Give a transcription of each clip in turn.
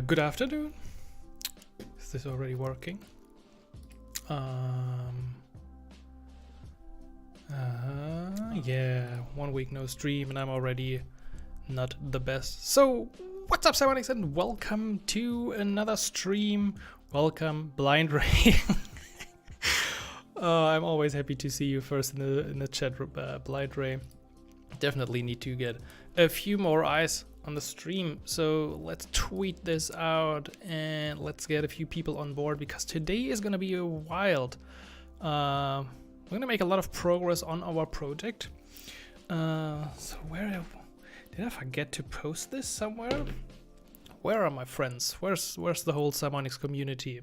Good afternoon. Is this already working? Yeah, 1 week no stream and I'm already not the best. So, what's up, Ionic, and welcome to another stream. Welcome, Blind Ray. I'm always happy to see you first in the chat, Blind Ray. Definitely need to get a few more eyes on the stream, so let's tweet this out and let's get a few people on board, because today is gonna be a wild. We're gonna make a lot of progress on our project. So where did I forget to post this somewhere? Where are my friends? Where's the whole Simonics community?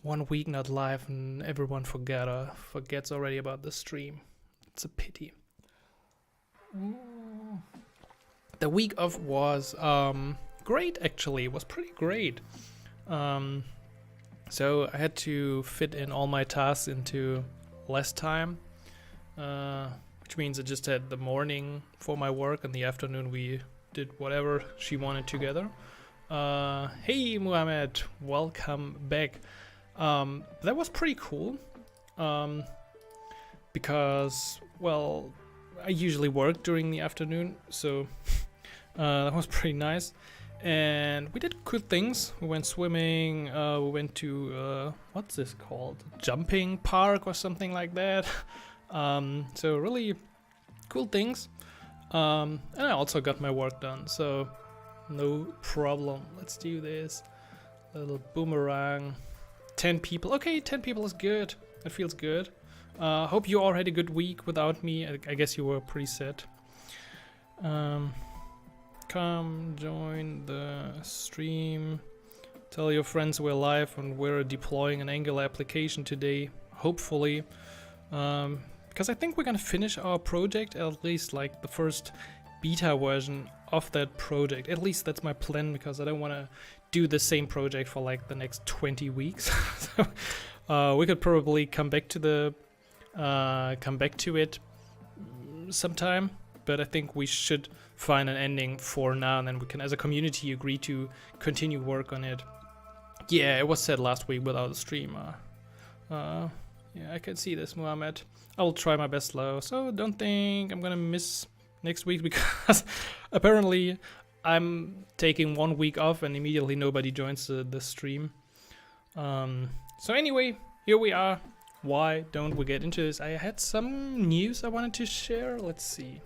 1 week not live and everyone forgets already about the stream. It's a pity. The week off was great, actually. It was pretty great. So I had to fit in all my tasks into less time, which means I just had the morning for my work and the afternoon we did whatever she wanted together. Hey Muhammad, welcome back. That was pretty cool, because, well, I usually work during the afternoon, so that was pretty nice. And we did good things. We went swimming, we went to, what's this called? Jumping park or something like that. So really cool things. And I also got my work done, so no problem. Let's do this. A little boomerang. 10 people. Okay, 10 people is good. It feels good. Hope you all had a good week without me. I guess you were pretty sad. Come join the stream. Tell your friends we're live and we're deploying an Angular application today, hopefully. Because I think we're gonna finish our project, at least like the first beta version of that project. At least that's my plan, because I don't want to do the same project for like the next 20 weeks. So we could probably come back to it sometime, but I think we should find an ending for now, and then we can, as a community, agree to continue work on it. Yeah, it was said last week without a stream. Yeah, I can see this, Muhammad. I'll try my best, though, so don't think I'm gonna miss next week, because apparently I'm taking 1 week off and immediately nobody joins the stream. So anyway, here we are. Why don't we get into this? I had some news I wanted to share. Let's see.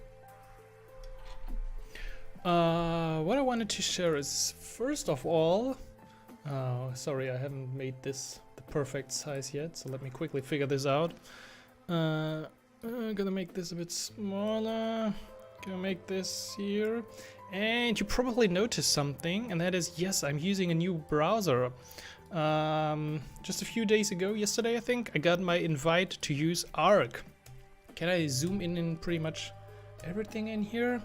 What I wanted to share is, first of all, sorry, I haven't made this the perfect size yet, so let me quickly figure this out. I'm gonna make this a bit smaller. Gonna make this here. And you probably noticed something, and that is, yes, I'm using a new browser. Just a few days ago, yesterday I think, I got my invite to use Arc. Can I zoom in pretty much everything in here?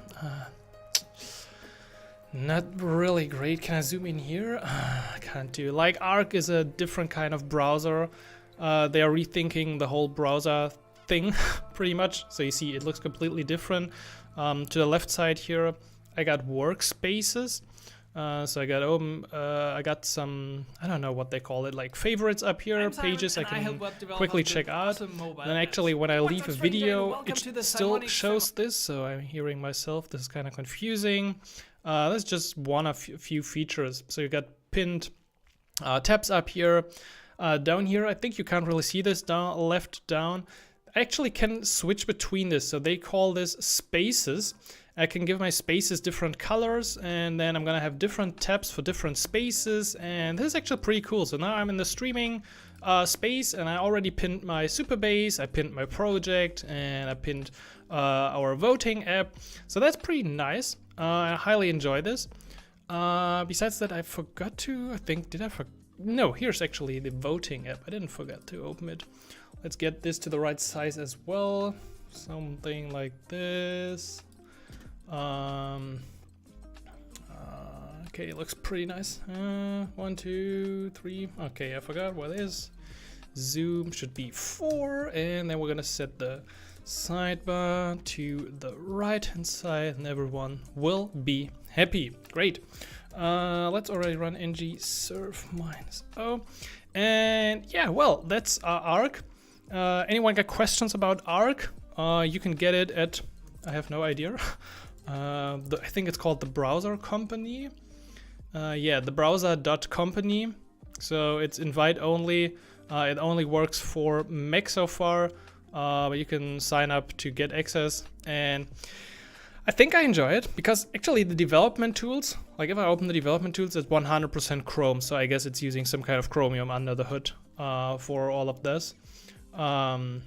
Not really great. Can I zoom in here? I can't do. Like, Arc is a different kind of browser. They are rethinking the whole browser thing pretty much. So you see it looks completely different. To the left side here, I got workspaces. So I got some, I don't know what they call it, like favorites up here, pages I can quickly check out. And actually when I leave a video, it still shows this, so I'm hearing myself. This is kind of confusing. That's just one of a few features. So you got pinned tabs up here. Down here, I think you can't really see this, left down. I actually can switch between this, so they call this spaces. I can give my spaces different colors, and then I'm gonna have different tabs for different spaces, and this is actually pretty cool. So now I'm in the streaming space, and I already pinned my Supabase, I pinned my project, and I pinned our voting app. So that's pretty nice. I highly enjoy this. Besides that, I forgot to, I think, no, here's actually the voting app. I didn't forget to open it. Let's get this to the right size as well. Something like this. Okay, it looks pretty nice. 1, 2, 3. Okay, I forgot what it is. Zoom should be 4, and then we're gonna set the sidebar to the right hand side, and everyone will be happy. Great. Let's already run ng serve -o. And yeah, well, that's Arc. Anyone got questions about Arc? You can get it at, I have no idea. I think it's called the Browser Company. Yeah, the browser.company. So it's invite only. It only works for Mac so far, but you can sign up to get access. And I think I enjoy it because actually the development tools, like if I open the development tools, it's 100% Chrome. So I guess it's using some kind of Chromium under the hood for all of this. And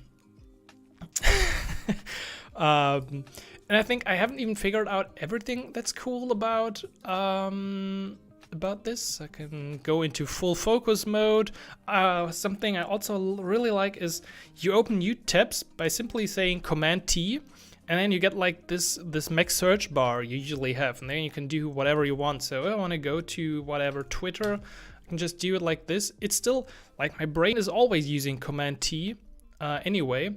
I think I haven't even figured out everything that's cool about this. I can go into full focus mode. Something I also really like is you open new tabs by simply saying Command T, and then you get like this Mac search bar you usually have, and then you can do whatever you want. So if I want to go to whatever Twitter, I can just do it like this. It's still like my brain is always using Command T anyway,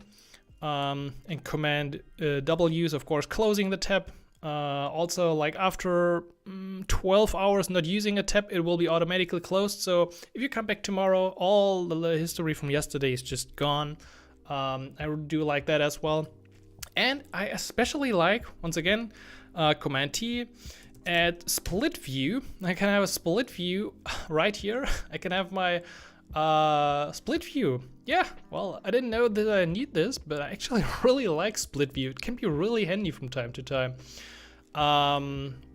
and Command W is of course closing the tab. Also, like after 12 hours not using a tab, it will be automatically closed. So if you come back tomorrow, all the history from yesterday is just gone. I do like that as well. And I especially like, once again, Command T. At split view, I can have a split view right here. I can have my split view. Yeah, well, I didn't know that I need this, but I actually really like split view. It can be really handy from time to time.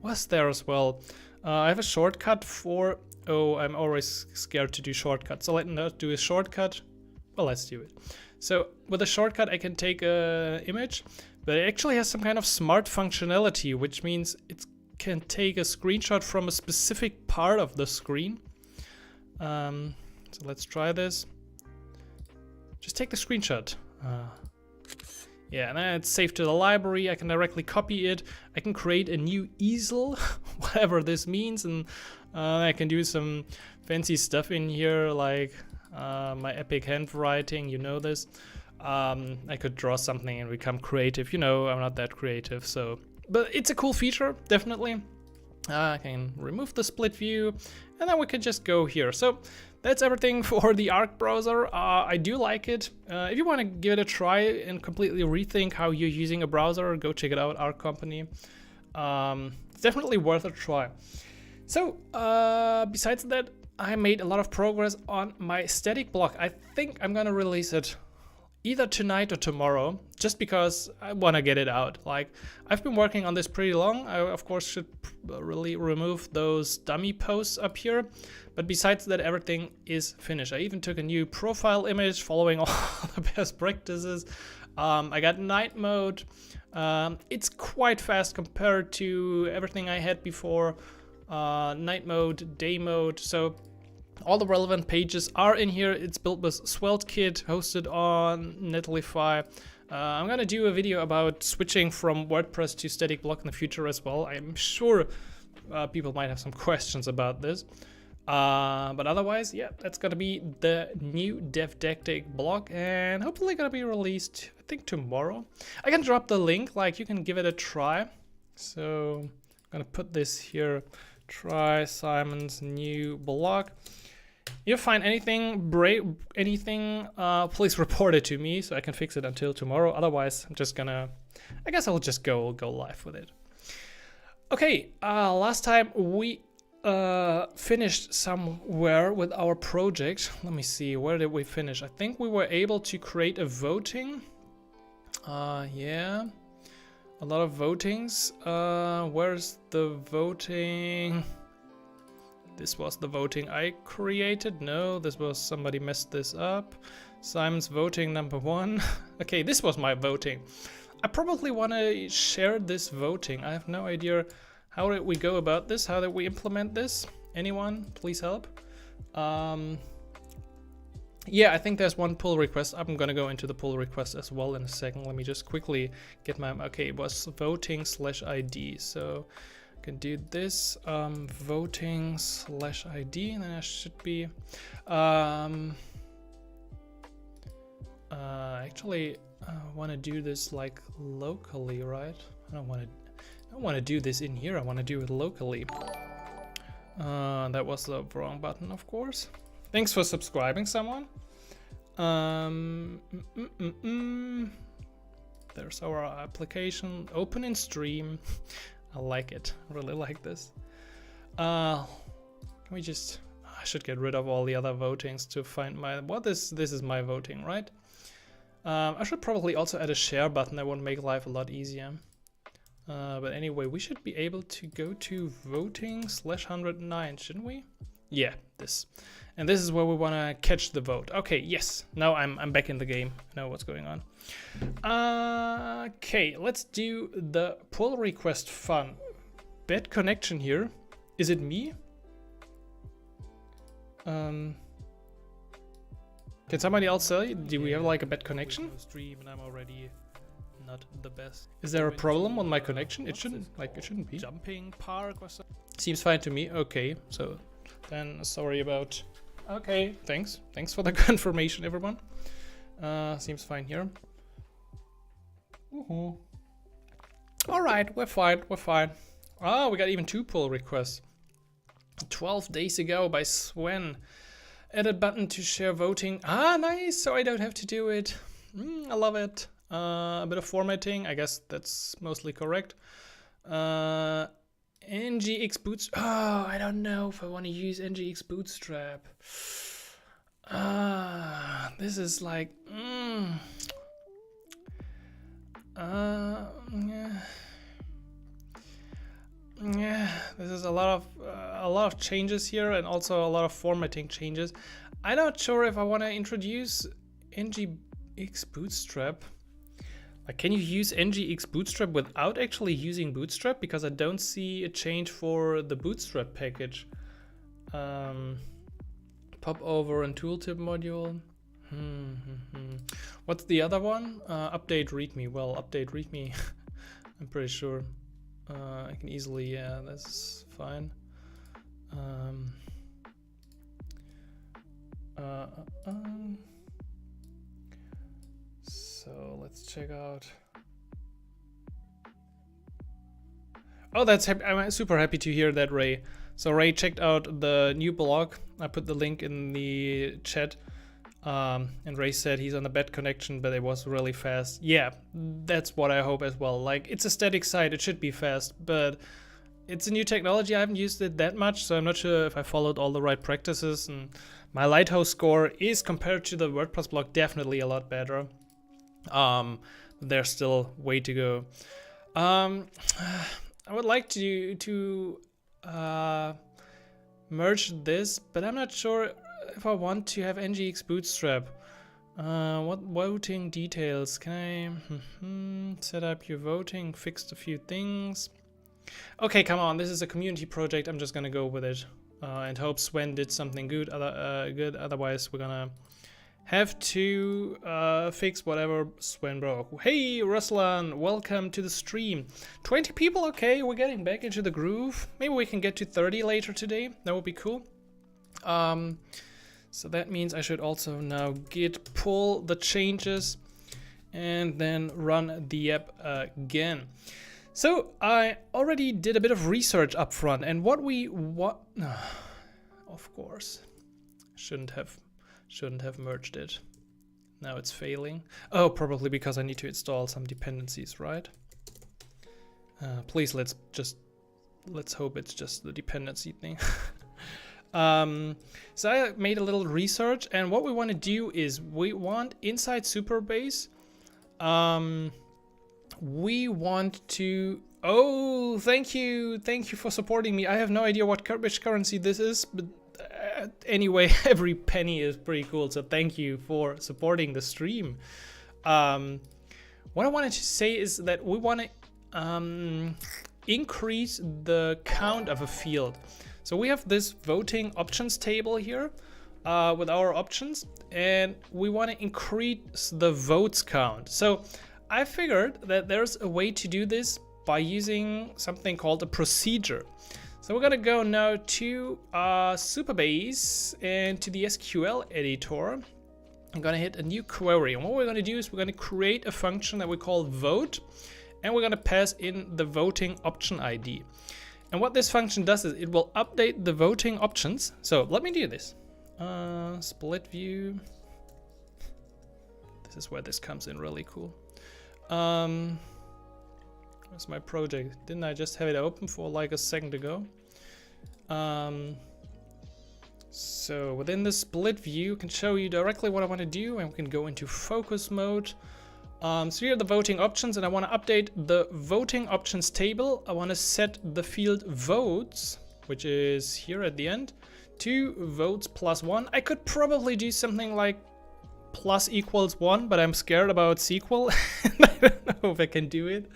What's there as well? I have a shortcut for, oh, I'm always scared to do shortcuts. So let's not do a shortcut. Well, let's do it. So with a shortcut, I can take a image, but it actually has some kind of smart functionality, which means it can take a screenshot from a specific part of the screen. So let's try this. Just take the screenshot. Yeah, and then it's saved to the library. I can directly copy it. I can create a new easel, whatever this means, and I can do some fancy stuff in here, like my epic handwriting, you know this. I could draw something and become creative. You know, I'm not that creative, so... But it's a cool feature, definitely. I can remove the split view, and then we can just go here. So that's everything for the Arc browser. I do like it. If you want to give it a try and completely rethink how you're using a browser, go check it out, Arc Company. It's definitely worth a try. So besides that, I made a lot of progress on my static block. I think I'm gonna release it either tonight or tomorrow, just because I want to get it out. Like, I've been working on this pretty long. I, of course, should really remove those dummy posts up here. But besides that, everything is finished. I even took a new profile image following all the best practices. I got night mode. It's quite fast compared to everything I had before. Night mode, day mode. So all the relevant pages are in here. It's built with SvelteKit, hosted on Netlify. I'm gonna do a video about switching from WordPress to static block in the future as well. I'm sure people might have some questions about this. But otherwise, yeah, that's gonna be the new devdectic block, and hopefully gonna be released, I think, tomorrow. I can drop the link, like you can give it a try. So I'm gonna put this here. Try Simon's new block. If you find anything, please report it to me so I can fix it until tomorrow. Otherwise, I'm just gonna, I guess I'll just go live with it. Okay, last time we finished somewhere with our project. Let me see, where did we finish? I think we were able to create a voting. Yeah, a lot of votings. Where's the voting? This was the voting I created. No, this was, somebody messed this up. Simon's voting number 1. Okay, this was my voting. I probably want to share this voting. I have no idea. How did we go about this? How did we implement this? Anyone? Please help. Yeah, I think there's one pull request. I'm gonna go into the pull request as well in a second. Let me just quickly get my, okay, it was voting/ID. So I can do this, voting/ID, and then I should be, actually, I want to do this like locally, right? I don't want to do this in here. I want to do it locally. That was the wrong button, of course. Thanks for subscribing, someone. There's our application. Open in stream. I like it. I really like this. Can we just... I should get rid of all the other votings to find my... This is my voting, right? I should probably also add a share button. That would make life a lot easier. But anyway, we should be able to go to voting/109, shouldn't we? Yeah, this. And this is where we want to catch the vote. Okay, yes. Now I'm back in the game. I know what's going on. Okay, let's do the pull request fun. Bad connection here. Is it me? Can somebody else say? Do we have like a bad connection? Stream and I'm already not the best. Is there a problem on my connection? It shouldn't be. Jumping park or something. Seems fine to me. Okay, so then sorry about. Okay, thanks for the confirmation, everyone. Seems fine here. All right, we're fine. Oh, we got even 2 pull requests. 12 days ago by Sven. Added button to share voting. Ah, nice. So I don't have to do it. I love it. A bit of formatting. I guess that's mostly correct. NGX Bootstrap. Oh, I don't know if I want to use NGX Bootstrap. This is like. Yeah, this is a lot of changes here, and also a lot of formatting changes. I'm not sure if I want to introduce NGX Bootstrap. Like, can you use NGX Bootstrap without actually using Bootstrap? Because I don't see a change for the Bootstrap package. Pop over and tooltip module. What's the other one? Update README. Well, update README. I'm pretty sure. I can easily, yeah, that's fine. So let's check out. Oh, I'm super happy to hear that, Ray. So Ray checked out the new blog. I put the link in the chat. And Ray said he's on a bad connection, but it was really fast. Yeah, that's what I hope as well. Like, it's a static site, it should be fast, but it's a new technology. I haven't used it that much, so I'm not sure if I followed all the right practices. And my Lighthouse score is, compared to the WordPress blog, definitely a lot better. There's still way to go. I would like to merge this, but I'm not sure if I want to have NGX Bootstrap. What voting details? Can I set up your voting? Fixed a few things. Okay, come on. This is a community project. I'm just gonna go with it and hope Sven did something good. Otherwise, we're gonna have to fix whatever Sven broke. Hey, Ruslan, welcome to the stream. 20 people. Okay, we're getting back into the groove. Maybe we can get to 30 later today. That would be cool. So that means I should also now git pull the changes and then run the app again. So I already did a bit of research up front, and of course, shouldn't have merged it. Now it's failing. Oh, probably because I need to install some dependencies, right? Please, let's hope it's just the dependency thing. So I made a little research, and what we want to do is we want inside Supabase, we want to, oh, thank you for supporting me. I have no idea which currency this is, but anyway, every penny is pretty cool, so thank you for supporting the stream. What I wanted to say is that we want to increase the count of a field. So we have this voting options table here with our options, and we want to increase the votes count. So I figured that there's a way to do this by using something called a procedure. So we're gonna go now to Supabase and to the SQL editor. I'm gonna hit a new query, and what we're gonna do is we're gonna create a function that we call vote, and we're gonna pass in the voting option ID. And what this function does is it will update the voting options. So let me do this. Split view. This is where this comes in really cool. Where's my project? Didn't I just have it open for like a second ago? So within the split view, I can show you directly what I want to do, and we can go into focus mode. So here are the voting options, and I want to update the voting options table. I want to set the field votes, which is here at the end, to votes plus 1. I could probably do something like plus equals 1, but I'm scared about SQL. I don't know if I can do it.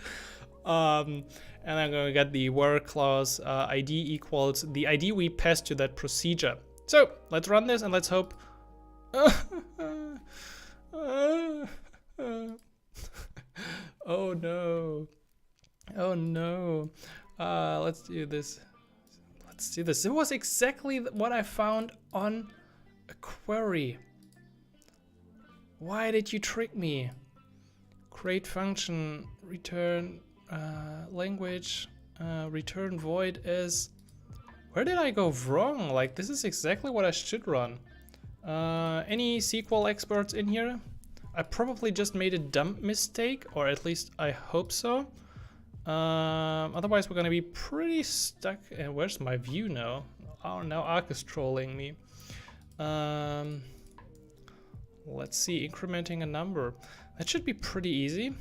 And I'm going to get the where clause ID equals the ID we passed to that procedure. So let's run this and let's hope. Oh no. Oh no. Let's do this. Let's do this. It was exactly what I found on a query. Why did you trick me? Create function, return language, return void is. Where did I go wrong? Like, this is exactly what I should run. Any SQL experts in here? I probably just made a dumb mistake, or at least I hope so. Otherwise we're gonna be pretty stuck. And where's my view now? Oh, now Arc is trolling me. Let's see, incrementing a number. That should be pretty easy.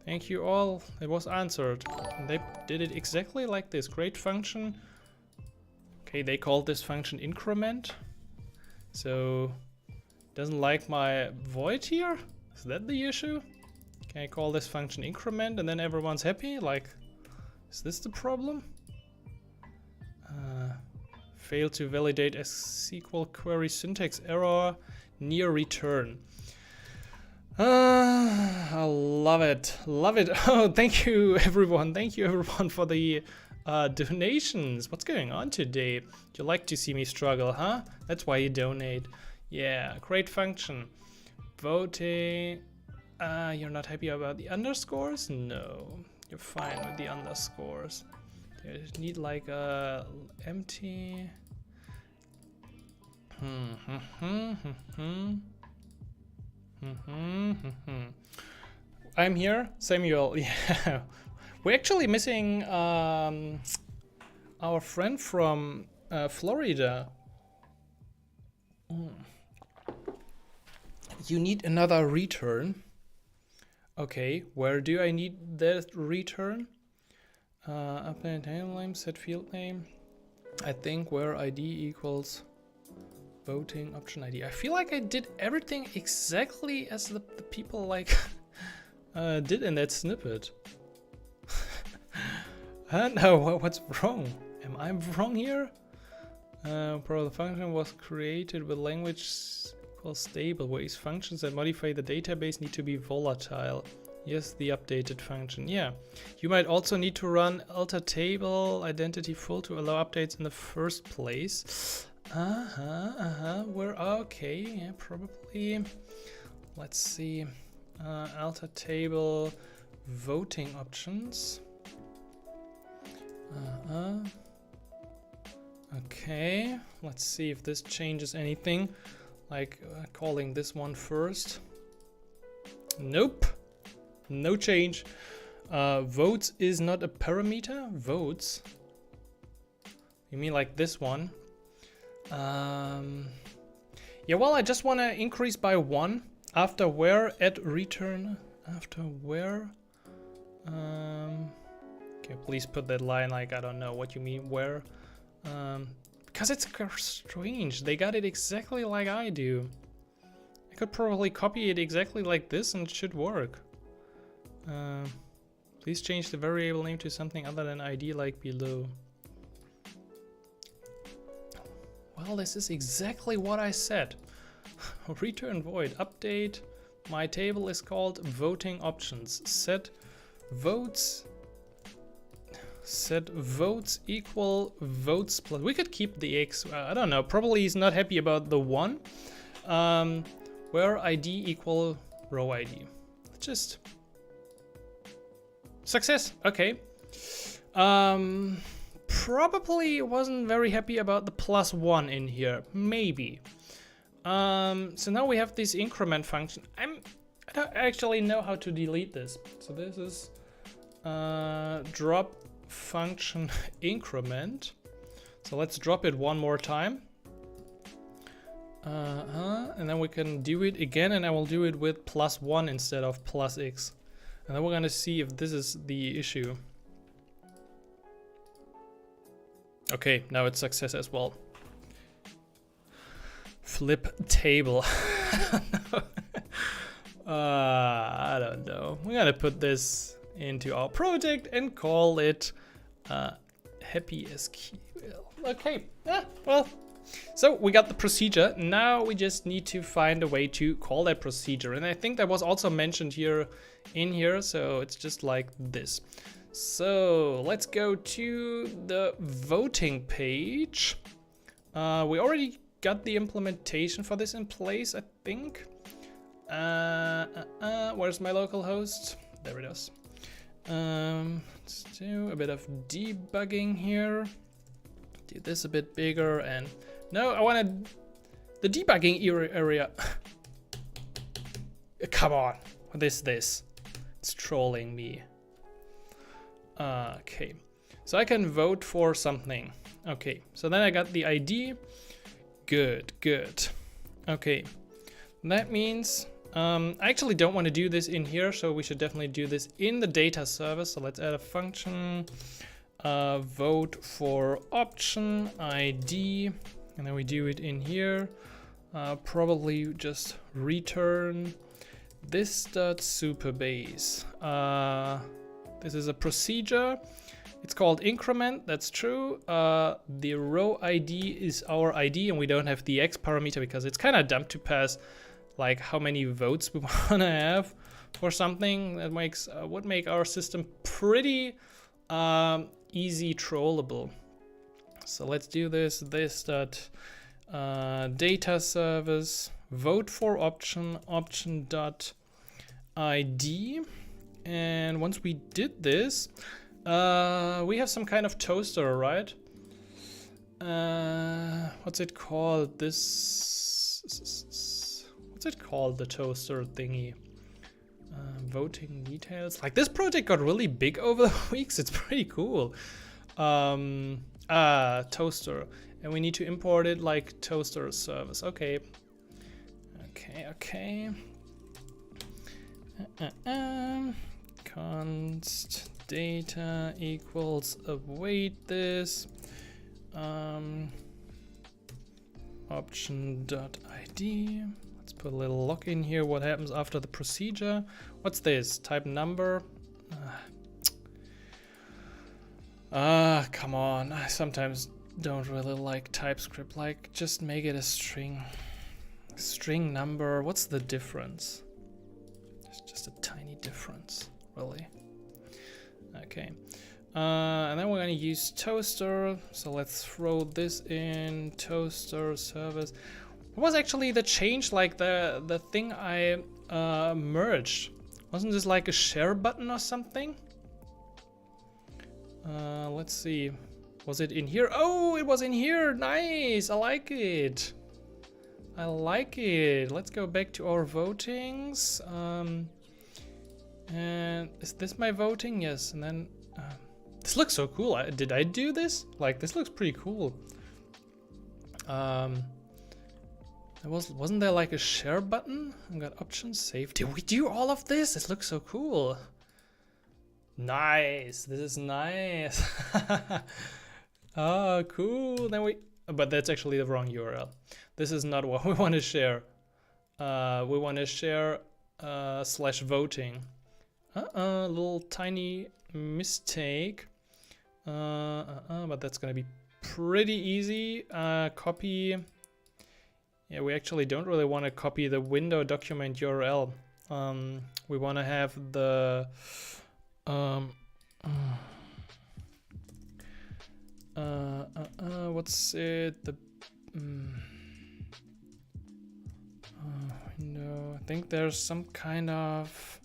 Thank you all, it was answered. And they did it exactly like this. Create function. Okay, they called this function increment. So, doesn't like my void here? Is that the issue? Can I call this function increment and then everyone's happy? Like, is this the problem? Failed to validate a SQL query syntax error near return. I love it. Love it. Oh, thank you everyone. Thank you everyone for the donations. What's going on today? You like to see me struggle, huh? That's why you donate. Yeah, great function. Voting. You're not happy about the underscores? No, you're fine with the underscores. You need like a empty. I'm here, Samuel. Yeah, we're actually missing our friend from Florida. You need another return. Okay, where do I need that return? Update name, set field name. I think where ID equals voting option ID. I feel like I did everything exactly as the people like did in that snippet. No, what's wrong? Am I wrong here? The function was created with language equals stable, where its functions that modify the database need to be volatile. Yes, the updated function. Yeah, you might also need to run alter table identity full to allow updates in the first place. We're okay. Yeah, probably. Let's see. Alter table voting options. Okay, let's see if this changes anything. Like calling this one first. Nope, no change. Votes is not a parameter. Votes. You mean like this one? Yeah, well, I just want to increase by 1 after where at return. After where? Okay, please put that line like I don't know what you mean where. Because it's strange. They got it exactly like I do. I could probably copy it exactly like this and it should work. Please change the variable name to something other than ID like below. Well, this is exactly what I said. Return void, update. My table is called voting options. Set votes equal votes plus. We could keep the X. I don't know. Probably he's not happy about the 1. Where ID equal row ID. Just success. Okay. Probably wasn't very happy about the +1 in here. Maybe. So now we have this increment function. I don't actually know how to delete this. So this is drop function increment. So let's drop it one more time. And then we can do it again, and I will do it with +1 instead of +x. And then we're gonna see if this is the issue. Okay, now it's success as well. Flip table. I don't know. We're gonna put this into our project and call it happy SQL. Okay, well, so we got the procedure. Now we just need to find a way to call that procedure. And I think that was also mentioned here in here. So it's just like this. So let's go to the voting page. We already got the implementation for this in place, I think. Where's my local host? There it is. Let's do a bit of debugging here. Do this a bit bigger, and no, I wanted the debugging area. Come on, what is this? It's trolling me. Okay, so I can vote for something. Okay, so then I got the ID. Good. Okay, that means I actually don't want to do this in here, so we should definitely do this in the data service. So let's add a function, vote for option ID, and then we do it in here. Probably just return this.Supabase. This is a procedure. It's called increment, that's true. The row ID is our ID, and we don't have the X parameter because it's kind of dumb to pass like how many votes we want to have for something. That makes would make our system pretty easy trollable. So let's do this dot data service vote for option dot ID. And once we did this, we have some kind of toaster, right? What's it called? What's it called, the toaster thingy? Voting details. Like, this project got really big over the weeks. It's pretty cool. Toaster. And we need to import it like toaster service. Okay. Const data equals await this option.id. Let's put a little lock in here. What happens after the procedure? What's this? Type number. Come on. I sometimes don't really like TypeScript. Like, just make it a string. String number. What's the difference? It's just a tiny difference, really. Okay. And then we're gonna use toaster. So let's throw this in toaster service. What was actually the change? Like the thing I merged? Wasn't this like a share button or something? Let's see. Was it in here? Oh, it was in here. Nice. I like it. Let's go back to our votings. And is this my voting? Yes. And then this looks so cool. Did I do this? Like, this looks pretty cool. Wasn't there like a share button? I got options save. Did we do all of this? This looks so cool. Nice. This is nice. Oh, cool. Then but that's actually the wrong URL. This is not what we want to share. We want to share /voting. Little tiny mistake. But that's gonna be pretty easy. Copy. Yeah, we actually don't really want to copy the window document URL. We want to have the what's it? The no, I think there's some kind of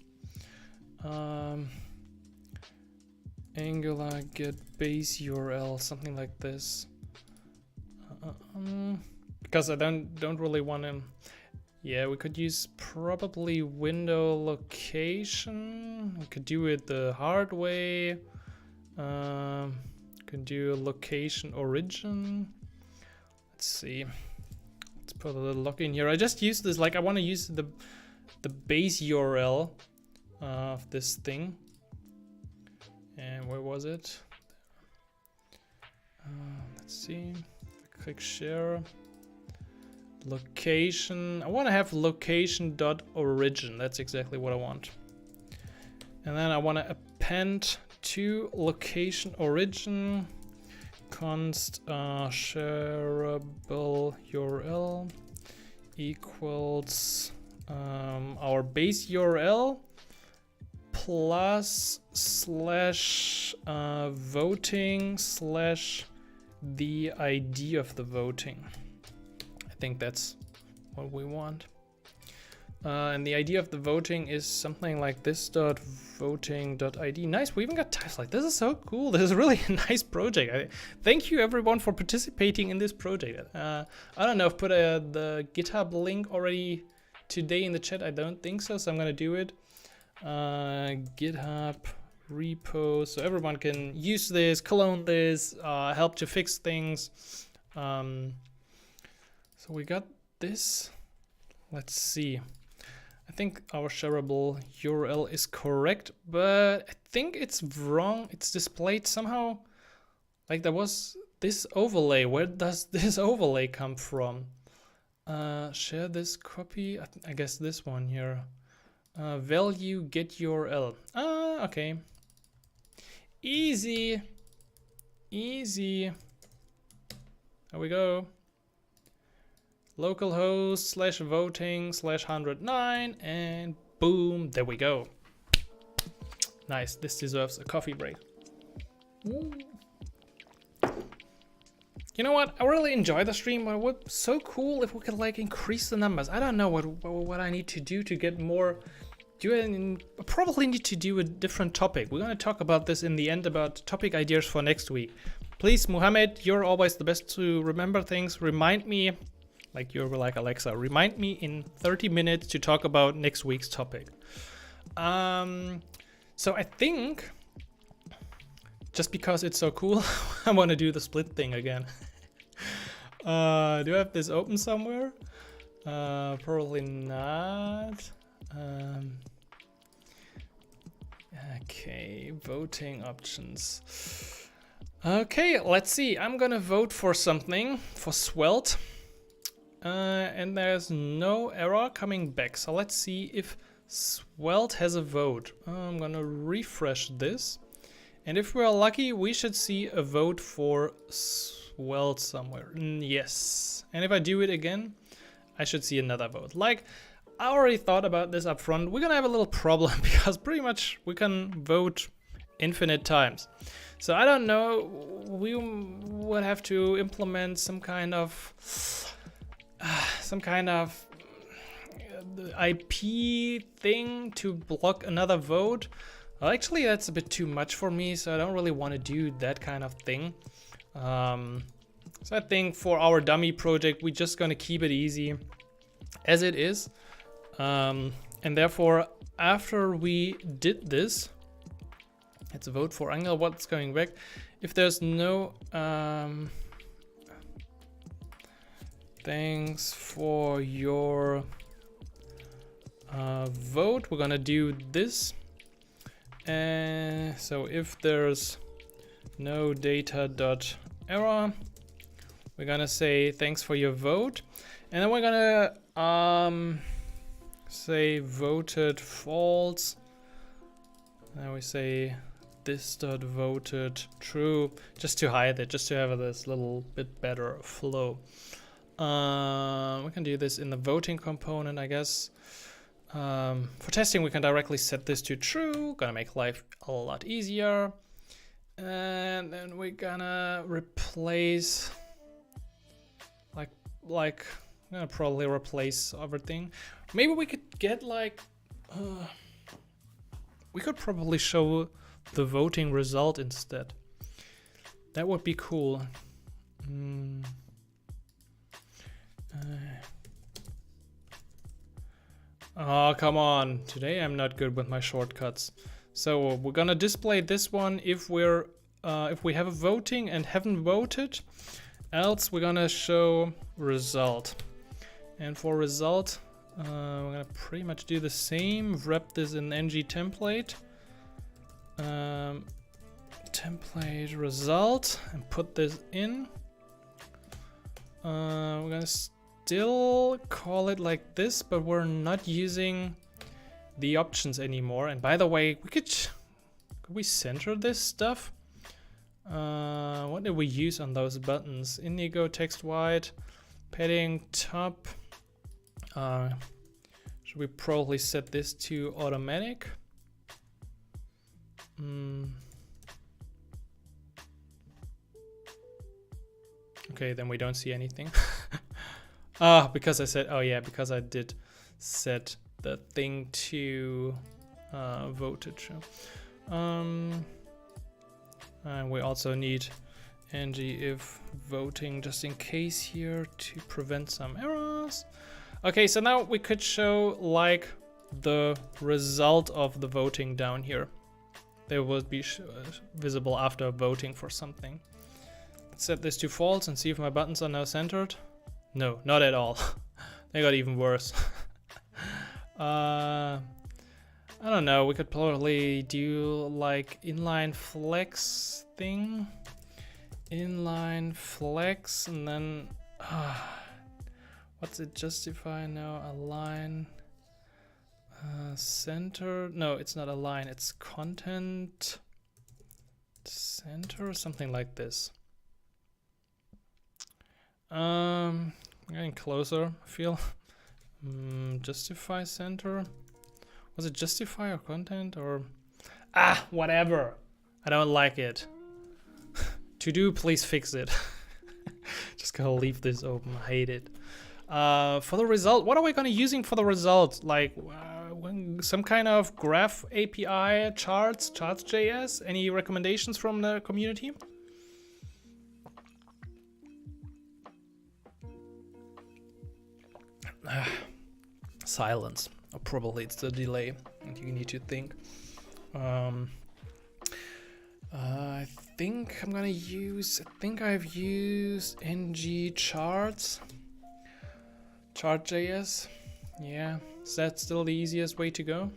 Angular get base URL, something like this. Because I don't really want to. Yeah, we could use probably window location. We could do it the hard way. Could do location origin. Let's see. Let's put a little lock in here. I just use this, like I want to use the base URL of this thing. And where was it? Let's see. Click share. Location. I want to have location.origin. That's exactly what I want. And then I want to append to location origin const shareable URL equals our base URL plus slash voting slash the ID of the voting. I think that's what we want. And the ID of the voting is something like this dot voting dot ID. Nice, we even got types. Like, this is so cool. This is really a nice project. Thank you everyone for participating in this project. I don't know if I put the GitHub link already today in the chat. I don't think so, so I'm gonna do it. GitHub repo, so everyone can use this, clone this, help to fix things. So we got this. Let's see. I think our shareable URL is correct, but I think it's wrong. It's displayed somehow. Like there was this overlay. Where does this overlay come from? Share this copy. I guess this one here. Value get URL. Okay. Easy. Easy. There we go. Localhost slash voting slash 109 and boom, there we go. Nice, this deserves a coffee break. Ooh. You know what, I really enjoy the stream, but it would be so cool if we could like increase the numbers. I don't know what I need to do to get more. Probably need to do a different topic. We're gonna talk about this in the end, about topic ideas for next week. Please, Muhammad, you're always the best to remember things. Remind me. Like you're like Alexa, remind me in 30 minutes to talk about next week's topic. So I think, just because it's so cool, I want to do the split thing again. Do I have this open somewhere? Probably not. Okay, voting options. Okay, let's see. I'm gonna vote for something, for Svelte. And there's no error coming back. So let's see if Svelte has a vote. I'm gonna refresh this. And if we're lucky, we should see a vote for Svelte somewhere. Yes. And if I do it again, I should see another vote. Like, I already thought about this up front. We're gonna have a little problem because pretty much we can vote infinite times. So I don't know, we would have to implement some kind of IP thing to block another vote. Well, actually, that's a bit too much for me, so I don't really want to do that kind of thing. So I think for our dummy project, we're just gonna keep it easy as it is. And therefore, after we did this, let's vote for Angel. What's going back? If there's no thanks for your vote. We're gonna do this. So if there's no data.error, we're gonna say thanks for your vote. And then we're gonna say voted false. Now we say this dot voted true, just to hide it, just to have this little bit better flow. We can do this in the voting component, I guess. For testing, we can directly set this to true. Gonna make life a lot easier. And then we're gonna replace, like, I'm gonna probably replace everything. Maybe we could get like, We could probably show the voting result instead. That would be cool. Oh, come on. Today I'm not good with my shortcuts. So we're gonna display this one if we have a voting and haven't voted. Else we're gonna show result. And for result, we're gonna pretty much do the same. Wrap this in ng template. Template result and put this in. We're gonna still call it like this, but we're not using the options anymore. And by the way, could we center this stuff? What did we use on those buttons? Indigo, text white, padding top. Should we probably set this to automatic? Okay, then we don't see anything. Because I said, oh yeah, because I did set the thing to voltage. And we also need ng if voting just in case here to prevent some errors. Okay, so now we could show like the result of the voting down here. They will be visible after voting for something. Let's set this to false and see if my buttons are now centered. No, not at all. They got even worse. I don't know, we could probably do like inline flex thing. Inline flex and then what's it justify now? Align center. No, it's not align, it's content center, something like this. I'm getting closer, I feel. Justify center. Was it justify or content or whatever. I don't like it. To do, please fix it. Just gonna leave this open. I hate it. For the result, what are we gonna using for the result? Like some kind of graph API, charts.js? Any recommendations from the community? Silence. Or probably it's the delay and you need to think. I think I'm gonna use, I think I've used ng charts. Chart.js. Yeah, is that still the easiest way to go?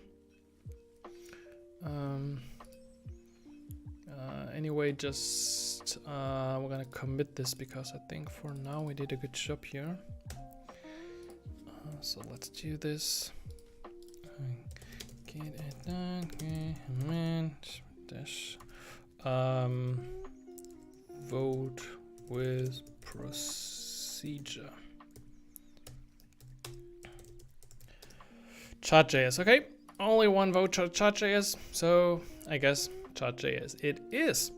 Anyway, just we're gonna commit this because I think for now we did a good job here. So let's do this. Get it done. Command dash vote with procedure. Chart.js, okay. Only one vote chart.js, so I guess chart.js it is.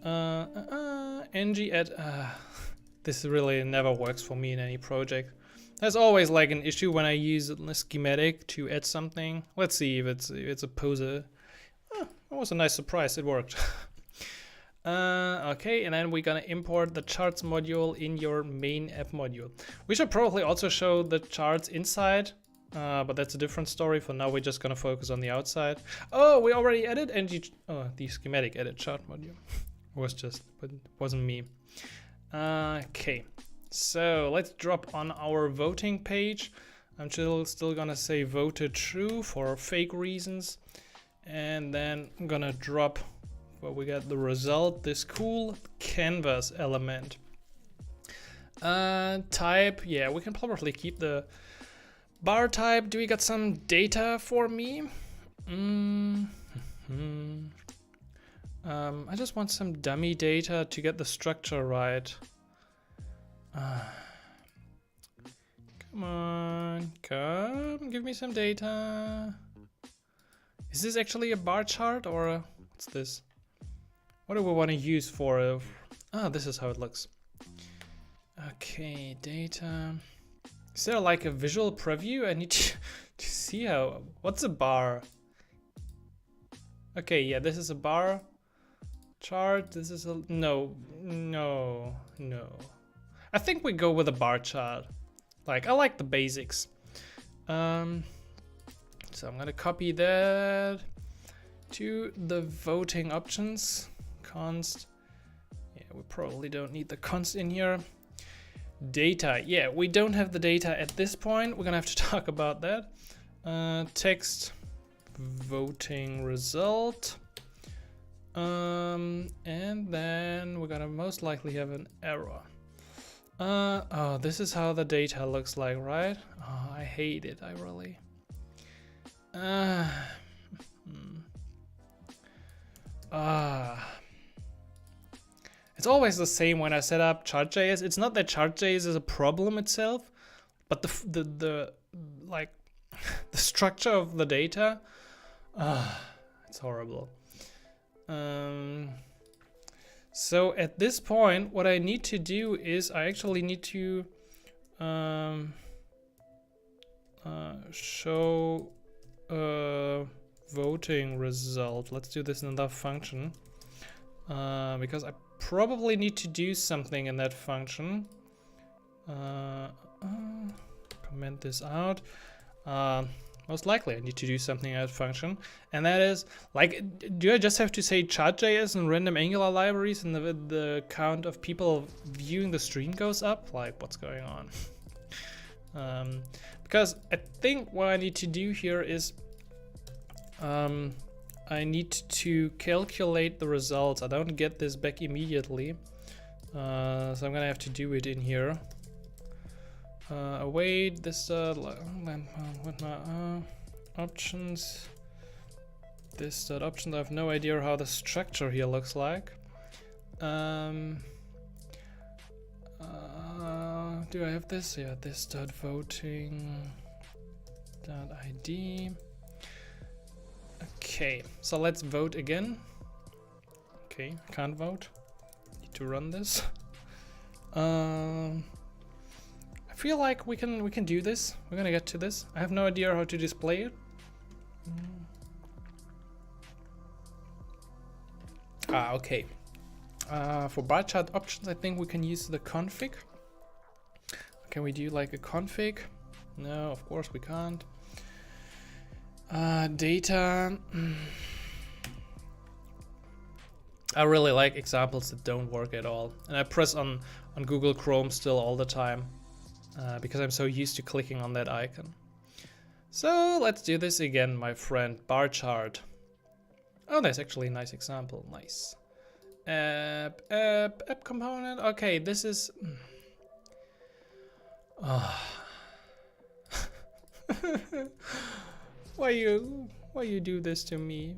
ng add. This really never works for me in any project. There's always like an issue when I use a schematic to add something. Let's see if it's a poser. That was a nice surprise. It worked. Okay, and then we're gonna import the charts module in your main app module. We should probably also show the charts inside, but that's a different story. For now, we're just gonna focus on the outside. Oh, we already added the schematic edit chart module. But it wasn't me. Okay. So let's drop on our voting page. I'm still gonna say voted true for fake reasons. And then I'm gonna drop where we got the result, this cool canvas element. Type, yeah, we can probably keep the bar type. Do we got some data for me? I just want some dummy data to get the structure right. Come on, come, give me some data. Is this actually a bar chart or what's this? What do we want to use for? This is how it looks. Okay, data. Is there like a visual preview? I need to see what's a bar? Okay, yeah, this is a bar chart. This is a no. I think we go with a bar chart. Like, I like the basics. So I'm gonna copy that to the voting options. Const. Yeah, we probably don't need the const in here. Data. Yeah, we don't have the data at this point. We're gonna have to talk about that. Text voting result. And then we're gonna most likely have an error. Oh, this is how the data looks like, right? Oh, I hate it. I really. It's always the same when I set up chart.js. It's not that chart.js is a problem itself, but the like the structure of the data. It's horrible. So at this point, what I need to do is I actually need to show a voting result. Let's do this in another function because I probably need to do something in that function. Comment this out. Most likely I need to do something in that function, and that is like, do I just have to say chart.js and random Angular libraries and the count of people viewing the stream goes up? Like, what's going on? Because I think what I need to do here is I need to calculate the results. I don't get this back immediately, so I'm gonna have to do it in here. Await this with my options. This options. I have no idea how the structure here looks like. Do I have this? Yeah, this dot voting dot ID. Okay, so let's vote again. Okay, can't vote. Need to run this. I feel like we can do this. We're gonna get to this. I have no idea how to display it. Okay. For bar chart options, I think we can use the config. Can we do like a config? No, of course we can't. Data. I really like examples that don't work at all, and I press on Google Chrome still all the time. Because I'm so used to clicking on that icon. So let's do this again, my friend. Bar chart. Oh, that's actually a nice example. Nice. App component. Okay, this is. Why you do this to me?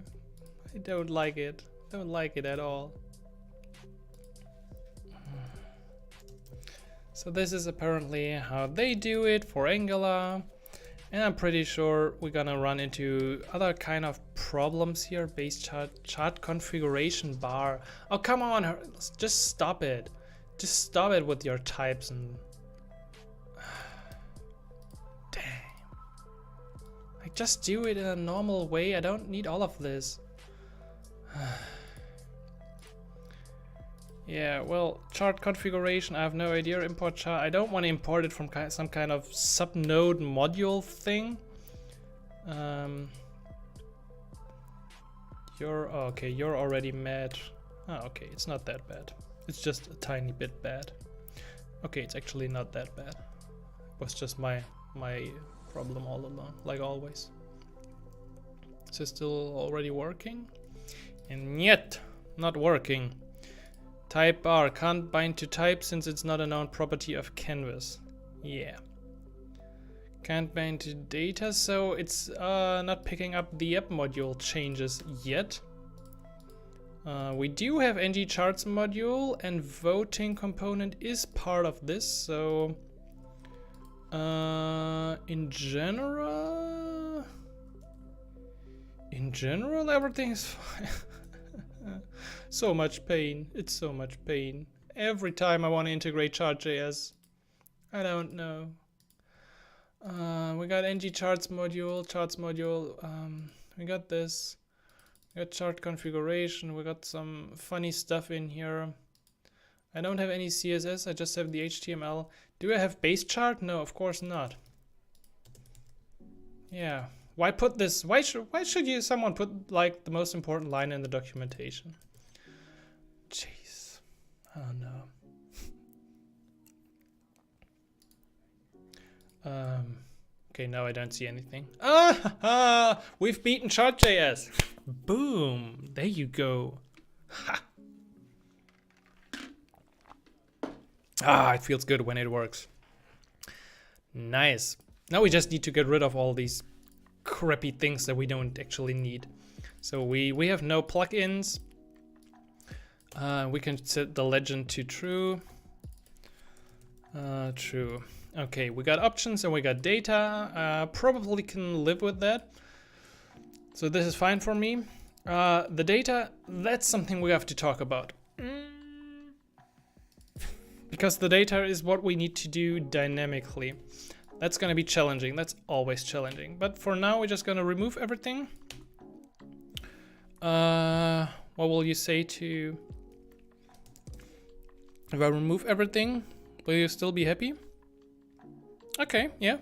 I don't like it. Don't like it at all. So this is apparently how they do it for Angular, and I'm pretty sure we're gonna run into other kind of problems here. Base chart configuration bar. Oh, come on, just stop it. Just stop it with your types and damn. Like, just do it in a normal way. I don't need all of this. Yeah, well, chart configuration, I have no idea. Import chart, I don't want to import it from some kind of subnode module thing. Okay, you're already mad. Oh, okay, it's not that bad. It's just a tiny bit bad. Okay, it's actually not that bad. It was just my problem all along, like always. Is it still already working? And yet, not working. Type bar can't bind to type since it's not a known property of canvas. Yeah. Can't bind to data, so it's not picking up the app module changes yet. We do have ng charts module, and voting component is part of this, so in general everything is fine. So much pain. It's so much pain. Every time I want to integrate chart.js. I don't know. We got ng charts module, we got this. We got chart configuration. We got some funny stuff in here. I don't have any CSS. I just have the HTML. Do I have base chart? No, of course not. Yeah. Why put this? Why should someone put like the most important line in the documentation? Jeez. Oh no. Okay, now I don't see anything. We've beaten Chart.js. Boom. There you go. Ha. It feels good when it works. Nice. Now we just need to get rid of all these crappy things that we don't actually need. So we have no plugins. We can set the legend to true. True. Okay, we got options and we got data. Probably can live with that. So this is fine for me. The data, that's something we have to talk about. Because the data is what we need to do dynamically. That's gonna be challenging. That's always challenging. But for now, we're just gonna remove everything. What will you say to... If I remove everything, will you still be happy? Okay, yeah.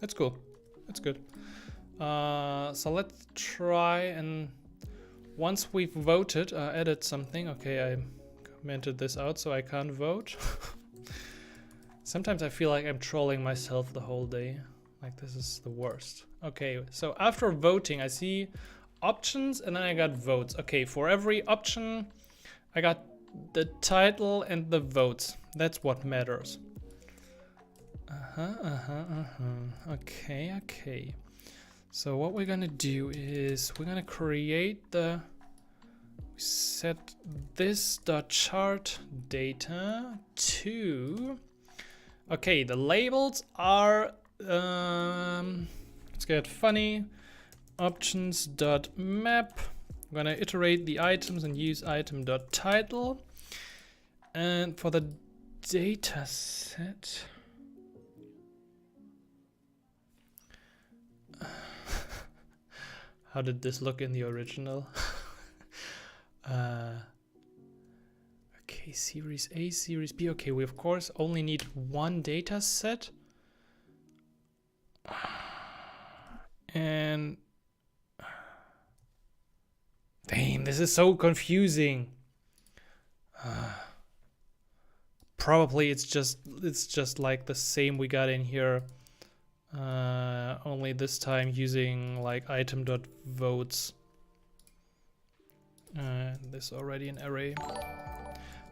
That's cool. That's good. So let's try and... Once we've voted, edit something. Okay, I commented this out so I can't vote. Sometimes I feel like I'm trolling myself the whole day. Like this is the worst. Okay, so after voting, I see options and then I got votes. Okay, for every option, I got the title and the votes. That's what matters. Okay. So what we're gonna do is we're gonna create the set this chart data to. Okay, the labels are let's get funny. Options.map. I'm gonna iterate the items and use item.title. And for the data set, how did this look in the original? Okay, series A, series B. Okay, we of course only need one data set. And damn, this is so confusing. Probably it's just like the same we got in here. Only this time using like item.votes. This already an array.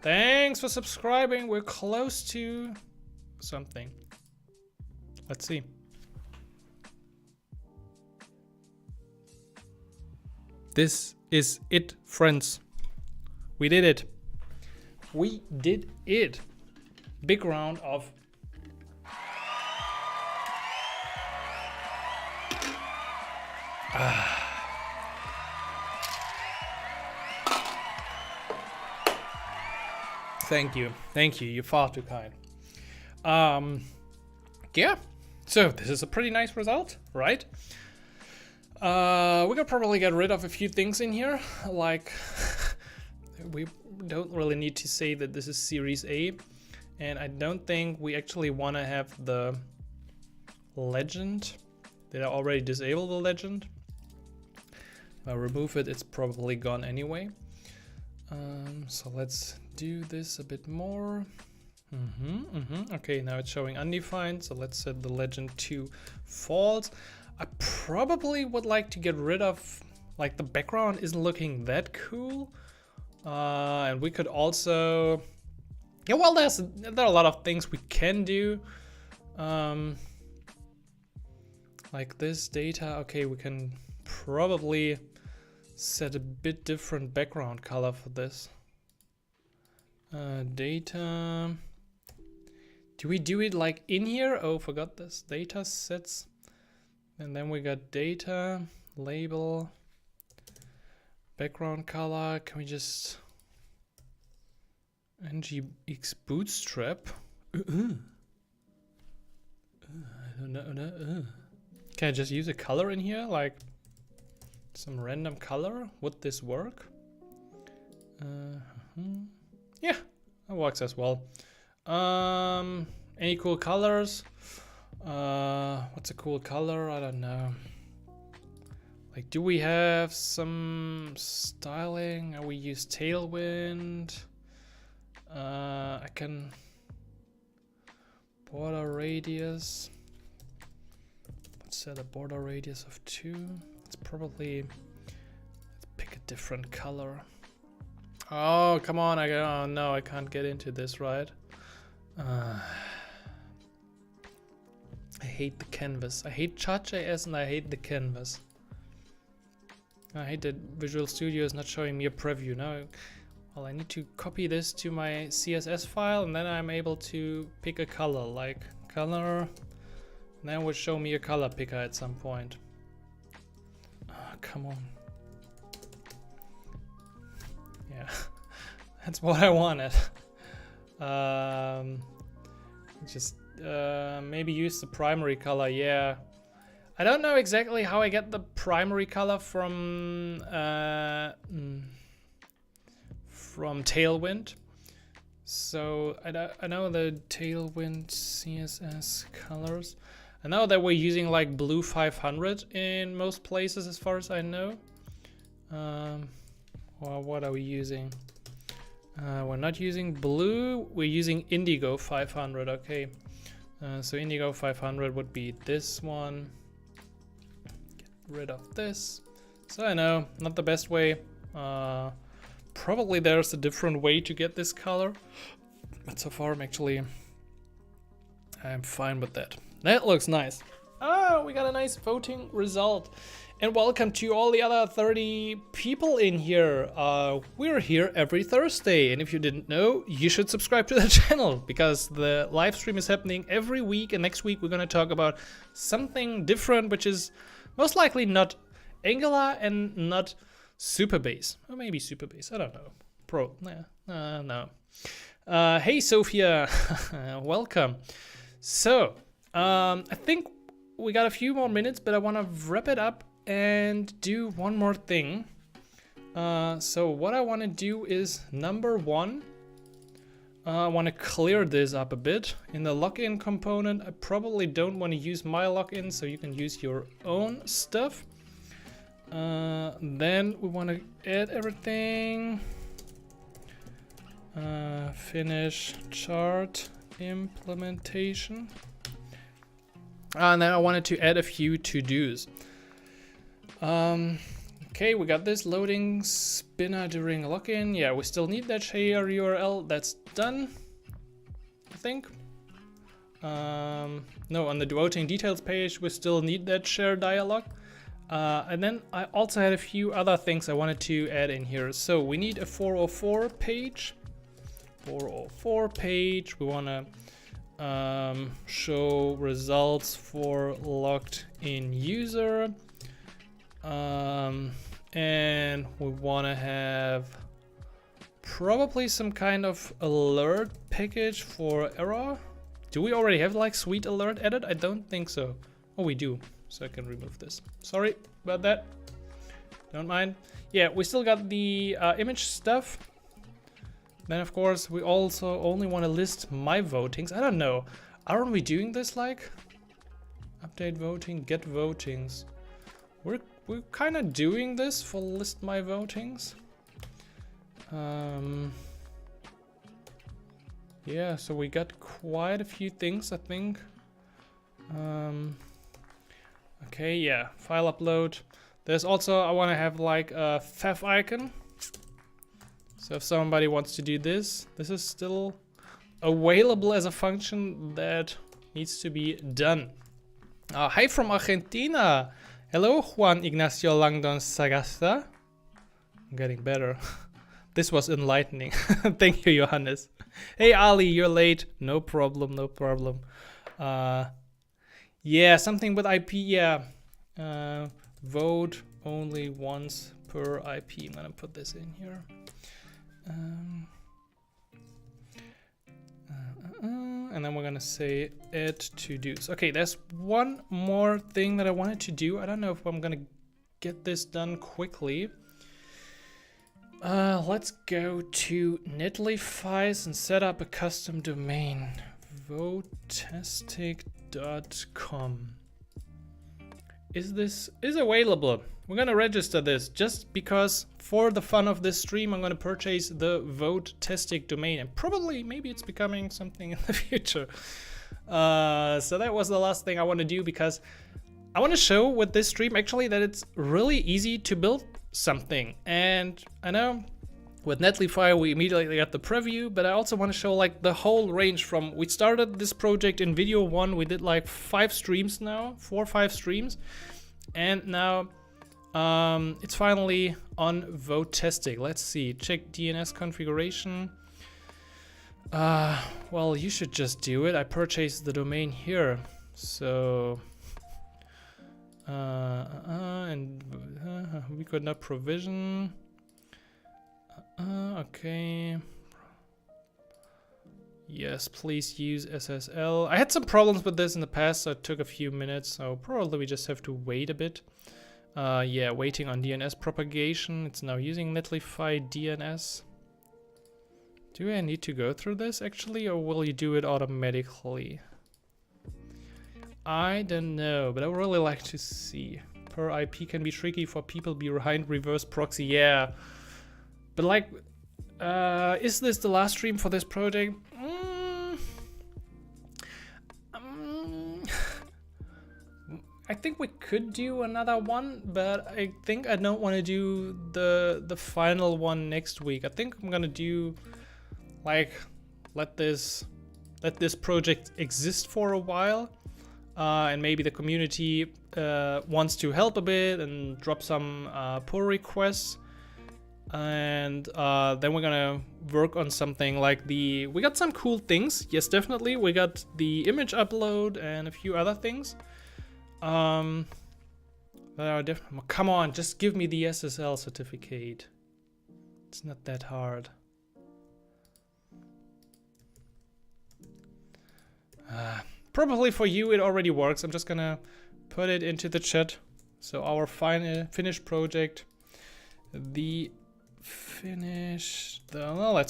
Thanks for subscribing. We're close to something. Let's see. This is it, friends. We did it. We did it. Big round of Thank you. You're far too kind. Yeah. So this is a pretty nice result, right? We could probably get rid of a few things in here, like we don't really need to say that this is Series A, and I don't think we actually want to have the legend. Did I already disable the legend? If I remove it, it's probably gone anyway. So let's do this a bit more. Okay, now it's showing undefined, so let's set the legend to false. I probably would like to get rid of, like, the background isn't looking that cool. And we could also, yeah, well, there are a lot of things we can do. Like this data, okay, we can probably set a bit different background color for this. Data, do we do it like in here? Oh, forgot this, data sets. And then we got data, label, background color. Can we just ngx bootstrap? I don't know. Can I just use a color in here? Like, Some random color. Would this work? Yeah, that works as well. Any cool colors? What's a cool color? I don't know. Like, do we have some styling? We use Tailwind. I can border radius. Let's set a border radius of 2. It's probably, let's pick a different color. Oh, come on. Oh no, I can't get into this, right? I hate the canvas. I hate Chart.js and I hate the canvas. I hate that Visual Studio is not showing me a preview. Now, well, I need to copy this to my CSS file and then I'm able to pick a color, like color. And then it will show me a color picker at some point. Oh, come on. Yeah, that's what I wanted. Just maybe use the primary color. Yeah, I don't know exactly how I get the primary color from Tailwind. So I know the Tailwind CSS colors. I know that we're using like blue 500 in most places as far as I know. Well, what are we using? We're not using blue, we're using indigo 500. Okay, so indigo 500 would be this one. Get rid of this. So I know, not the best way. Probably there's a different way to get this color, but so far I'm fine with that. That looks nice. Oh, we got a nice voting result. And welcome to all the other 30 people in here. We're here every Thursday, and if you didn't know, you should subscribe to the channel because the live stream is happening every week, and next week we're going to talk about something different, which is most likely not Angular and not Supabase. Or maybe Supabase, I don't know. No. Hey Sophia, welcome. So, I think we got a few more minutes, but I want to wrap it up and do one more thing. So what I want to do is number 1, I want to clear this up a bit. In the login component, I probably don't want to use my login, so you can use your own stuff. Then we want to add everything. Finish chart implementation. And then I wanted to add a few to-dos. Okay, we got this loading spinner during login. Yeah, we still need that share URL. That's done, I think. No, on the voting details page, we still need that share dialog. And then I also had a few other things I wanted to add in here. So we need a 404 page. 404 page. We want to show results for logged in user. And we want to have probably some kind of alert package for error. Do we already have like sweet alert added? I don't think so. Oh, we do. So I can remove this. Sorry about that. Don't mind. Yeah, we still got the image stuff. Then of course we also only want to list my votings. I don't know. Aren't we doing this like update voting, get votings? We're kind of doing this for list my votings. Yeah, so we got quite a few things, I think. Okay, yeah, file upload. There's also, I want to have like a fav icon. So if somebody wants to do this, this is still available as a function that needs to be done. Hi from Argentina. Hello, Juan Ignacio Langdon Sagasta. I'm getting better. This was enlightening. Thank you, Johannes. Hey, Ali, you're late. No problem, no problem. Yeah, something with IP, yeah. Vote only once per IP. I'm gonna put this in here. And then we're gonna say add to-dos. Okay, there's one more thing that I wanted to do. I don't know if I'm gonna get this done quickly. Let's go to Netlify and set up a custom domain. Votastic.com. Is available. We're gonna register this just because for the fun of this stream I'm gonna purchase the Votastic domain, and probably maybe it's becoming something in the future. So that was the last thing I want to do, because I want to show with this stream actually that it's really easy to build something. And I know with Netlify we immediately got the preview, but I also want to show like the whole range from we started this project in video 1, we did like 5 streams now, 4 or 5 streams, and now it's finally on Votastic. Let's see, check DNS configuration. Well, you should just do it. I purchased the domain here, so and we could not provision. Okay. Yes, please use SSL. I had some problems with this in the past, so it took a few minutes. So probably we just have to wait a bit. Yeah, waiting on DNS propagation. It's now using Netlify DNS. Do I need to go through this actually, or will you do it automatically? I don't know, but I would really like to see. Per IP can be tricky for people behind reverse proxy. Yeah, but like, is this the last stream for this project? I think we could do another one, but I think I don't want to do the final one next week. I think I'm gonna do like let this project exist for a while, and maybe the community wants to help a bit and drop some pull requests, and then we're gonna work on something like we got some cool things. Yes, definitely, we got the image upload and a few other things. That are different. Come on, just give me the SSL certificate. It's not that hard. Probably for you it already works. I'm just gonna put it into the chat. So our finished project, let's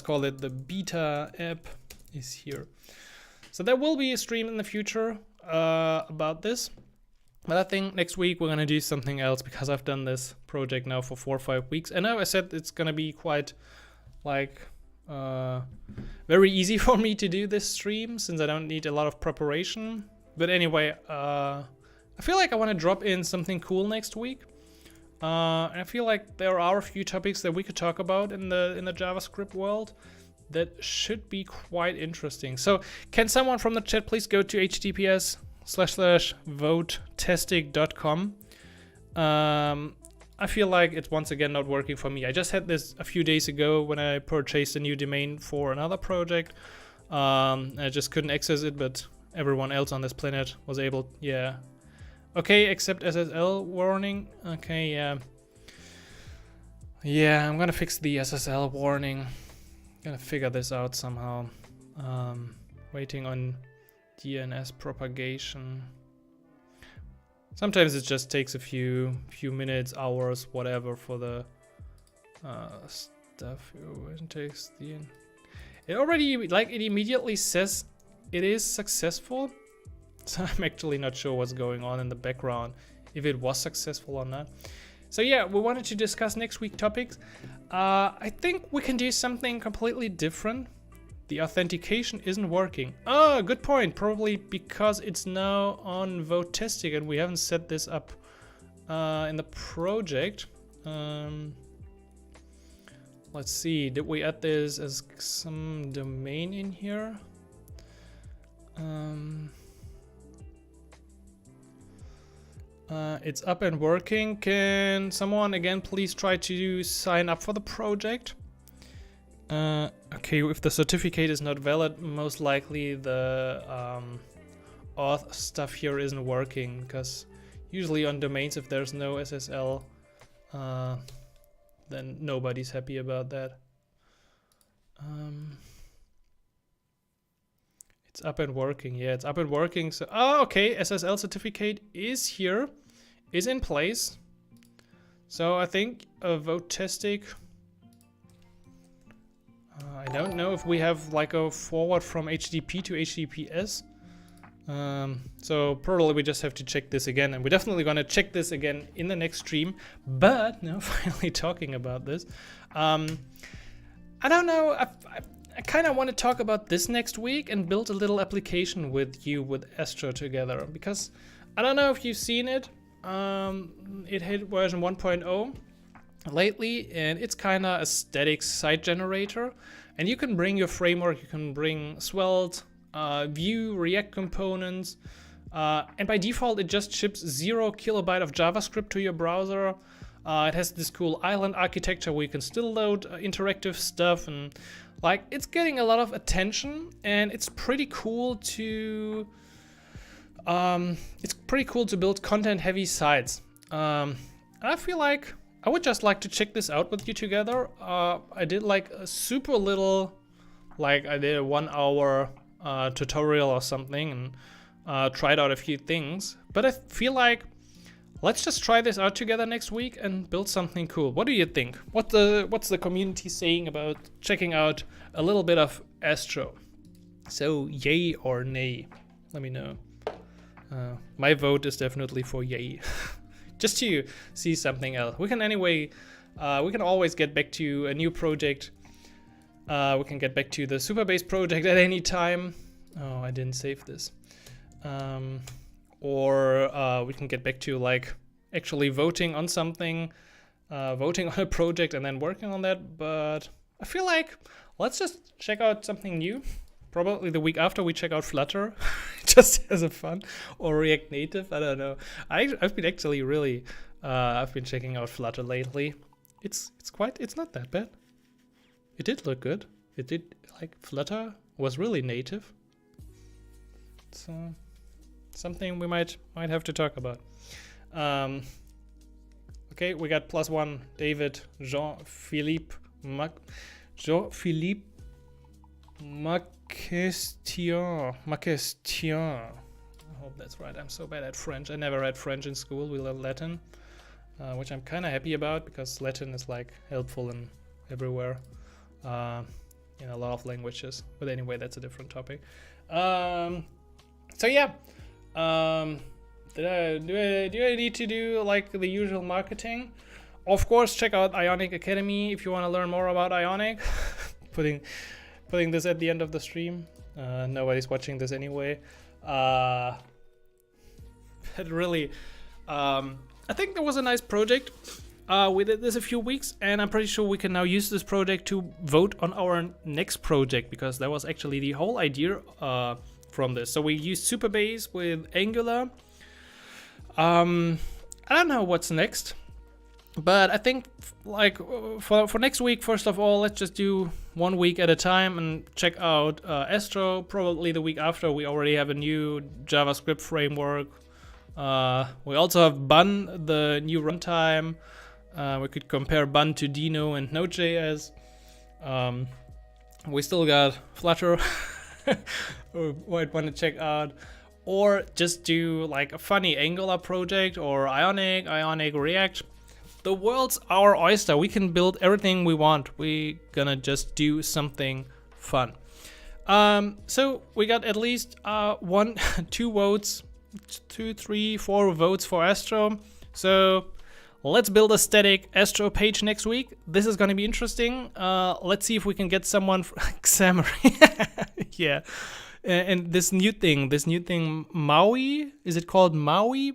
call it the beta app, is here. So there will be a stream in the future about this. But I think next week we're gonna do something else, because I've done this project now for 4 or 5 weeks. And now I said it's gonna be quite like very easy for me to do this stream, since I don't need a lot of preparation. But anyway, I feel like I want to drop in something cool next week. And I feel like there are a few topics that we could talk about in the JavaScript world that should be quite interesting. So can someone from the chat please go to https://votastic.com. I feel like it's once again not working for me. I just had this a few days ago when I purchased a new domain for another project. I just couldn't access it, but everyone else on this planet was able. Yeah. Okay, except SSL warning. Okay, yeah. Yeah, I'm gonna fix the SSL warning. Gonna figure this out somehow. Waiting on DNS propagation. Sometimes it just takes a few minutes, hours, whatever for the stuff. It takes it already, like, it immediately says it is successful. So I'm actually not sure what's going on in the background, if it was successful or not. So yeah, we wanted to discuss next week topics. I think we can do something completely different. The authentication isn't working. Oh, good point. Probably because it's now on Votastic and we haven't set this up in the project. Let's see. Did we add this as some domain in here? It's up and working. Can someone again please try to sign up for the project? Okay, if the certificate is not valid, most likely the auth stuff here isn't working, because usually on domains, if there's no SSL, then nobody's happy about that. It's up and working. Yeah, it's up and working. So, oh, okay, SSL certificate is here, is in place. So I think vote testing. I don't know if we have like a forward from HTTP to HTTPS. So probably we just have to check this again, and we're definitely gonna check this again in the next stream. But now, finally talking about this, I don't know. I kind of want to talk about this next week and build a little application with you with Astro together, because I don't know if you've seen it. It hit version 1.0 lately, and it's kind of a static site generator, and you can bring your framework, you can bring Svelte, Vue, React components, and by default it just ships 0 kilobyte of JavaScript to your browser. It has this cool island architecture where you can still load interactive stuff, and like it's getting a lot of attention, and it's pretty cool to build content heavy sites. I feel like I would just like to check this out with you together. I did like a super little, like I did a 1 hour tutorial or something, and tried out a few things, but I feel like let's just try this out together next week and build something cool. What do you think? What's the community saying about checking out a little bit of Astro? So yay or nay? Let me know. My vote is definitely for yay. Just to see something else. We can anyway, we can always get back to a new project. We can get back to the Supabase project at any time. Oh, I didn't save this. Or we can get back to like actually voting on something, voting on a project and then working on that. But I feel like let's just check out something new. Probably the week after we check out Flutter, just as a fun, or React Native. I don't know. I've been actually really, I've been checking out Flutter lately. It's not that bad. It did look good. It did, like, Flutter was really native. So something we might have to talk about. Okay, we got +1 David Jean-Philippe Maquestion. I hope that's right. I'm so bad at French. I never read French in school. We learned Latin, which I'm kind of happy about, because Latin is like helpful in everywhere, in a lot of languages. But anyway, that's a different topic. So yeah, do I need to do like the usual marketing? Of course, check out Ionic Academy if you want to learn more about Ionic. Putting this at the end of the stream. Nobody's watching this anyway. But really, I think there was a nice project. We did this a few weeks, and I'm pretty sure we can now use this project to vote on our next project, because that was actually the whole idea from this. So we used Supabase with Angular. I don't know what's next, but I think like for next week, first of all, let's just do 1 week at a time and check out Astro. Probably the week after, we already have a new JavaScript framework. We also have Bun, the new runtime. We could compare Bun to Dino and Node.js. We still got Flutter. We might want to check out, or just do like a funny Angular project, or Ionic React. The world's our oyster. We can build everything we want. We gonna just do something fun. So we got at least 1, 2 votes, 2, 3, 4 votes for Astro. So let's build a static Astro page next week. This is gonna be interesting. Let's see if we can get someone Xamarin. Yeah. And this new thing, Maui, is it called Maui?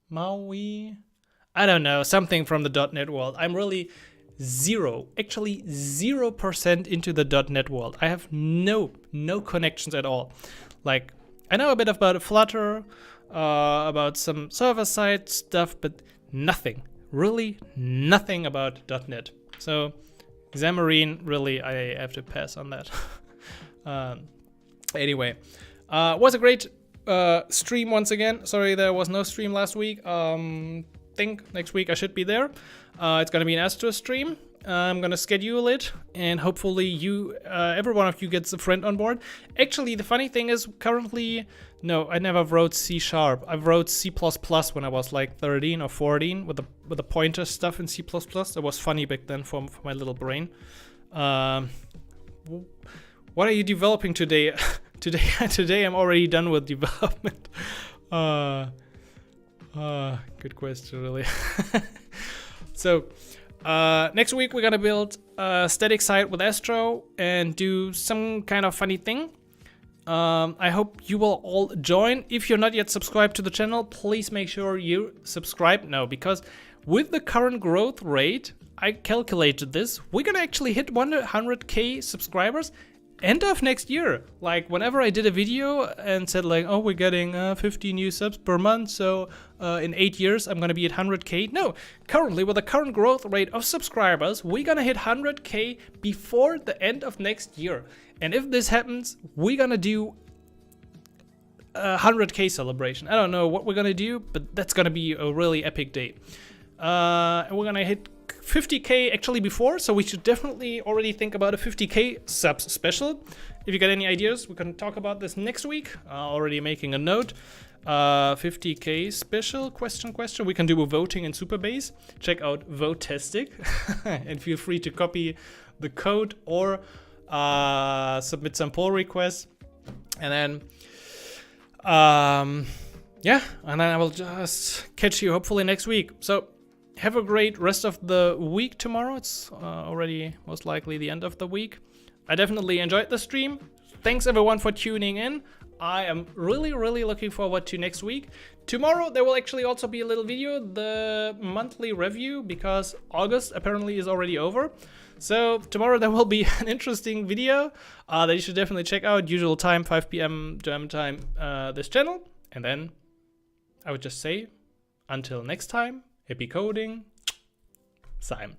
Maui? I don't know, something from the .NET world. I'm really 0% into the .NET world. I have no connections at all. Like, I know a bit about Flutter, about some server-side stuff, but really nothing about .NET. So Xamarin, really, I have to pass on that. Anyway, was a great stream once again. Sorry there was no stream last week. Think next week I should be there. It's gonna be an Astro stream. I'm gonna schedule it, and hopefully you, every one of you gets a friend on board. Actually, the funny thing is, currently, no, I never wrote C#. I wrote C++ when I was like 13 or 14 with the pointer stuff in C++. That was funny back then for my little brain. What are you developing today? Today I'm already done with development. Good question, really. So, next week we're gonna build a static site with Astro and do some kind of funny thing. I hope you will all join. If you're not yet subscribed to the channel, please make sure you subscribe now, because with the current growth rate, I calculated this, we're gonna actually hit 100k subscribers end of next year. Like, whenever I did a video and said like, oh, we're getting 50 new subs per month, so in 8 years I'm gonna be at 100k. No, currently with the current growth rate of subscribers, we're gonna hit 100k before the end of next year. And if this happens, we're gonna do a 100k celebration. I don't know what we're gonna do, but that's gonna be a really epic day. And we're gonna hit 50k actually before, so we should definitely already think about a 50k subs special. If you got any ideas, we can talk about this next week. Already making a note. 50k special, question. We can do a voting in Supabase. Check out Votastic and feel free to copy the code or submit some poll requests. And then yeah, and then I will just catch you hopefully next week. So have a great rest of the week tomorrow. It's already most likely the end of the week. I definitely enjoyed the stream. Thanks everyone for tuning in. I am really looking forward to next week. Tomorrow there will actually also be a little video, the monthly review, because August apparently is already over. So tomorrow there will be an interesting video that you should definitely check out. Usual time, 5 p.m. German time, this channel. And then I would just say, until next time, happy coding, Simon.